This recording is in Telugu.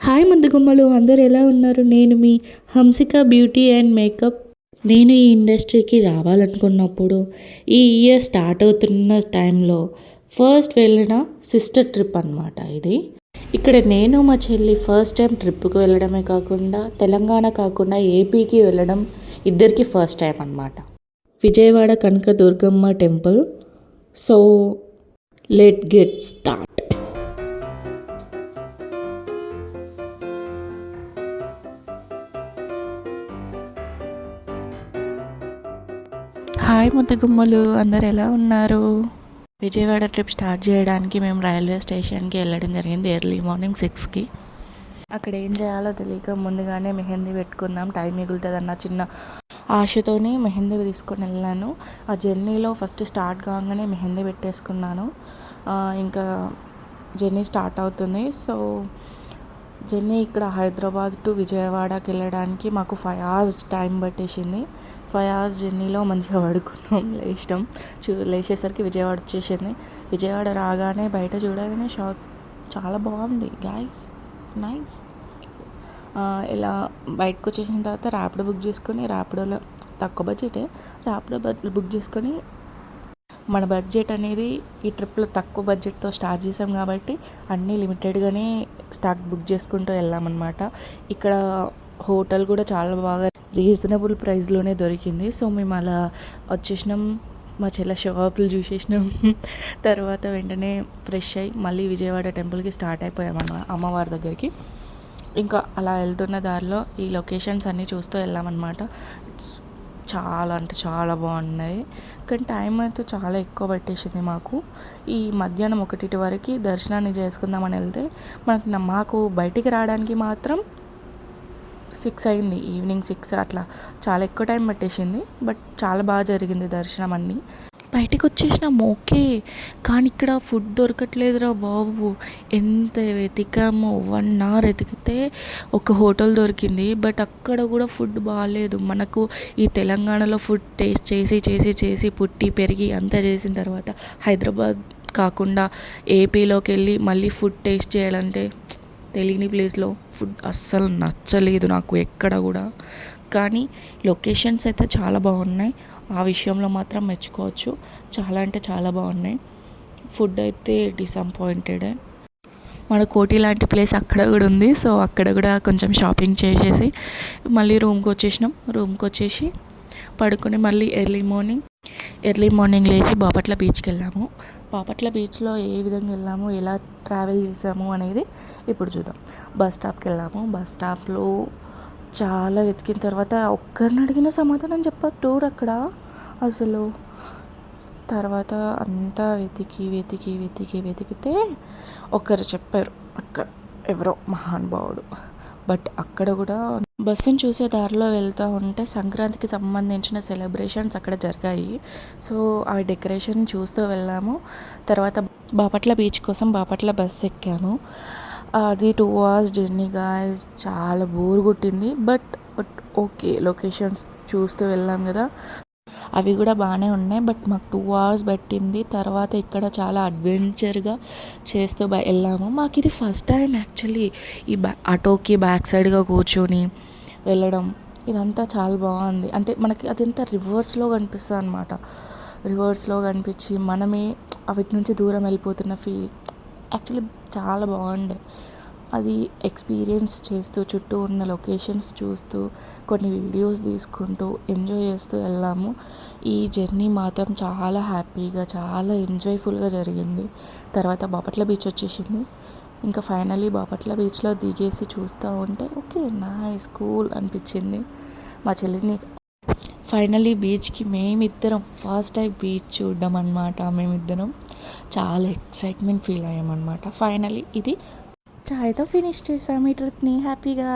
హాయ్ ముద్దుగుమ్మలు, అందరు ఎలా ఉన్నారు? నేను మీ హంసిక బ్యూటీ అండ్ మేకప్. నేను ఈ ఇండస్ట్రీకి రావాలనుకున్నప్పుడు ఈ ఇయర్ స్టార్ట్ అవుతున్న టైంలో ఫస్ట్ వెళ్ళిన సిస్టర్ ట్రిప్ అనమాట ఇది. ఇక్కడ నేను మా చెల్లి ఫస్ట్ టైం ట్రిప్కి వెళ్ళడమే కాకుండా తెలంగాణ కాకుండా ఏపీకి వెళ్ళడం ఇద్దరికి ఫస్ట్ టైం అనమాట. Vijayawada Kanaka Durgamma temple. So let get start. Hi ముద్దగుమ్మలు, అందరు ఎలా ఉన్నారు? విజయవాడ ట్రిప్ స్టార్ట్ చేయడానికి మేము రైల్వే స్టేషన్కి వెళ్ళడం జరిగింది ఎర్లీ మార్నింగ్ 6కి. అక్కడ ఏం చేయాలో తెలియక ముందుగానే మెహందీ పెట్టుకుందాం, టైం మిగులుతుంది అన్న చిన్న ఆశతోని మెహందీ తీసుకొని వెళ్ళాను. ఆ జర్నీలో ఫస్ట్ స్టార్ట్ కాగానే మెహందీ పెట్టేసుకున్నాను. ఇంకా జర్నీ స్టార్ట్ అవుతుంది. సో జర్నీ ఇక్కడ హైదరాబాద్ టు విజయవాడకి వెళ్ళడానికి మాకు 5 hours టైం పట్టేసింది. 5 hours జర్నీలో మంచిగా పడుకున్నాం, లేచేసరికి విజయవాడ వచ్చేసింది. విజయవాడ రాగానే బయట చూడగానే షాక్, చాలా బాగుంది గైస్, నైస్. ఇలా బయటకు వచ్చేసిన తర్వాత ర్యాపిడో బుక్ చేసుకొని, ర్యాపిడోలో తక్కువ బడ్జెటే, ర్యాపిడో బుక్ చేసుకొని మన బడ్జెట్ అనేది ఈ ట్రిప్లో తక్కువ బడ్జెట్తో స్టార్ట్ చేసాం కాబట్టి అన్నీ లిమిటెడ్గానే బుక్ చేసుకుంటూ వెళ్ళామన్నమాట. ఇక్కడ హోటల్ కూడా చాలా బాగా రీజనబుల్ ప్రైస్లోనే దొరికింది. సో మేము అలా వచ్చేసినాం, మా చెల్ల షాపులు చూసేసినాం. తర్వాత వెంటనే ఫ్రెష్ అయ్యి మళ్ళీ విజయవాడ టెంపుల్కి స్టార్ట్ అయిపోయామన్నమాట, అమ్మవారి దగ్గరికి. ఇంకా అలా వెళ్తున్న దారిలో ఈ లొకేషన్స్ అన్నీ చూస్తూ వెళ్ళామన్నమాట. చాలా అంటే చాలా బాగున్నాయి, కానీ టైం అయితే చాలా ఎక్కువ పట్టేసింది మాకు. ఈ మధ్యాహ్నం 1 వరకు దర్శనాన్ని చేసుకుందామని వెళ్తే మాకు బయటికి రావడానికి మాత్రం 6 అయింది, ఈవినింగ్ 6 అట్లా. చాలా ఎక్కువ టైం పట్టేసింది, బట్ చాలా బాగా జరిగింది దర్శనం అన్నీ. బయటికి వచ్చేసినాం ఓకే, కానీ ఇక్కడ ఫుడ్ దొరకట్లేదురా బాబు. ఎంత వెతికామో, 1 hour వెతికితే ఒక హోటల్ దొరికింది, బట్ అక్కడ కూడా ఫుడ్ బాగాలేదు. మనకు ఈ తెలంగాణలో ఫుడ్ టేస్ట్ చేసి చేసి చేసి పుట్టి పెరిగి అంతా చేసిన తర్వాత హైదరాబాద్ కాకుండా ఏపీలోకి వెళ్ళి మళ్ళీ ఫుడ్ టేస్ట్ చేయాలంటే తెలియని ప్లేస్లో ఫుడ్ అస్సలు నచ్చలేదు నాకు ఎక్కడ కూడా. కానీ లొకేషన్స్ అయితే చాలా బాగున్నాయి, ఆ విషయంలో మాత్రం మెచ్చుకోవచ్చు. చాలా అంటే చాలా బాగున్నాయి. ఫుడ్ అయితే డిసప్పాయింటెడే. మన కోటి లాంటి ప్లేస్ అక్కడ కూడా ఉంది. సో అక్కడ కూడా కొంచెం షాపింగ్ చేసేసి మళ్ళీ రూమ్కి వచ్చేసి పడుకొని మళ్ళీ ఎర్లీ మార్నింగ్ లేచి బాపట్ల బీచ్కి వెళ్ళాము. బాపట్ల బీచ్లో ఏ విధంగా వెళ్ళాము, ఎలా ట్రావెల్ చేసాము అనేది ఇప్పుడు చూద్దాం. బస్ స్టాప్కి వెళ్ళాము. బస్ స్టాప్లో చాలా వెతికిన తర్వాత ఒక్కరిని అడిగిన సమాధానం చెప్పట్టు అక్కడ అసలు. తర్వాత అంతా వెతికితే ఒకరు చెప్పారు, అక్కడ ఎవరో మహానుభావుడు. బట్ అక్కడ కూడా బస్సును చూసే దారిలో వెళ్తూ ఉంటే సంక్రాంతికి సంబంధించిన సెలబ్రేషన్స్ అక్కడ జరిగాయి. సో ఆ డెకరేషన్ చూస్తూ వెళ్ళాము. తర్వాత బాపట్ల బీచ్ కోసం బాపట్ల బస్ ఎక్కాము. అది 2 hours జర్నీ గాయస్, చాలా బోర్ కొట్టింది. బట్ ఓకే, లొకేషన్స్ చూస్తూ వెళ్ళాం కదా, అవి కూడా బాగానే ఉన్నాయి. బట్ మాకు 2 hours పట్టింది. తర్వాత ఇక్కడ చాలా అడ్వెంచర్గా చేస్తూ వెళ్ళాము. మాకు ఇది ఫస్ట్ టైం యాక్చువల్లీ ఈ ఆటోకి బ్యాక్ సైడ్గా కూర్చొని వెళ్ళడం. ఇదంతా చాలా బాగుంది. అంటే మనకి అదంతా రివర్స్లో కనిపిస్తుంది అనమాట. రివర్స్లో కనిపించి మనమే వాటి నుంచి దూరం వెళ్ళిపోతున్న ఫీల్ యాక్చువల్లీ చాలా బాగుండే. అది ఎక్స్పీరియన్స్ చేస్తూ చుట్టూ ఉన్న లొకేషన్స్ చూస్తూ కొన్ని వీడియోస్ తీసుకుంటూ ఎంజాయ్ చేస్తూ వెళ్ళాము. ఈ జర్నీ మాత్రం చాలా హ్యాపీగా, చాలా ఎంజాయ్ఫుల్గా జరిగింది. తర్వాత బాపట్ల బీచ్ వచ్చేసింది. ఇంకా ఫైనల్లీ బాపట్ల బీచ్లో దిగేసి చూస్తూ ఉంటే ఓకే, నైస్, కూల్ అనిపించింది. మా చెల్లిని ఫైనల్లీ బీచ్కి మేమిద్దరం ఫస్ట్ టైం బీచ్ చూడడం అనమాట. మేమిద్దరం చాలా ఎక్సైట్మెంట్ ఫీల్ అయ్యామన్నమాట. ఫైనల్లీ ఇది చాయ్తో ఫినిష్ చేసాము ఈ ట్రిప్ని హ్యాపీగా.